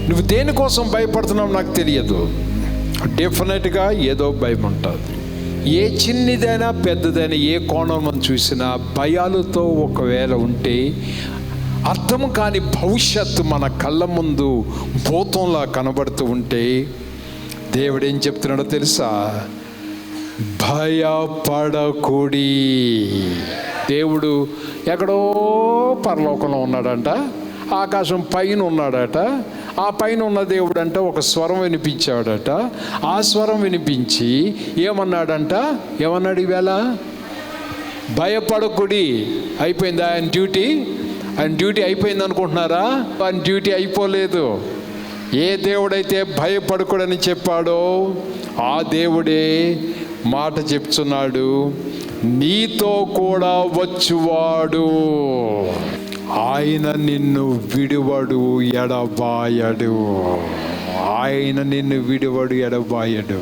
నువ్వు దేనికోసం భయపడుతున్నావు నాకు తెలియదు, డెఫినెట్గా ఏదో భయం ఉంటుంది. ఏ చిన్నదైనా పెద్దదైనా ఏ కోణం మనం చూసినా భయాలతో ఒకవేళ ఉంటే అర్థం కాని భవిష్యత్తు మన కళ్ళ ముందు భూతంలా కనబడుతూ ఉంటే దేవుడు ఏం చెప్తున్నాడో తెలుసా? భయపడకుడి. దేవుడు ఎక్కడో పరలోకంలో ఉన్నాడంట, ఆకాశం పైన ఉన్నాడట. ఆ పైన ఉన్న దేవుడు అంట ఒక స్వరం వినిపించాడట. ఆ స్వరం వినిపించి ఏమన్నాడంట? ఏమన్నాడు? ఈవేళ భయపడకుడి. అయిపోయిందా ఆయన డ్యూటీ? ఆయన డ్యూటీ అయిపోయింది అనుకుంటున్నారా? ఆయన డ్యూటీ అయిపోలేదు. ఏ దేవుడైతే భయపడకూడని చెప్పాడో ఆ దేవుడే మాట చెప్తున్నాడు, నీతో కూడా వచ్చువాడు, ఆయన నిన్ను విడువడు ఎడబాయడు. ఆయన నిన్ను విడువడు ఎడబాయడు.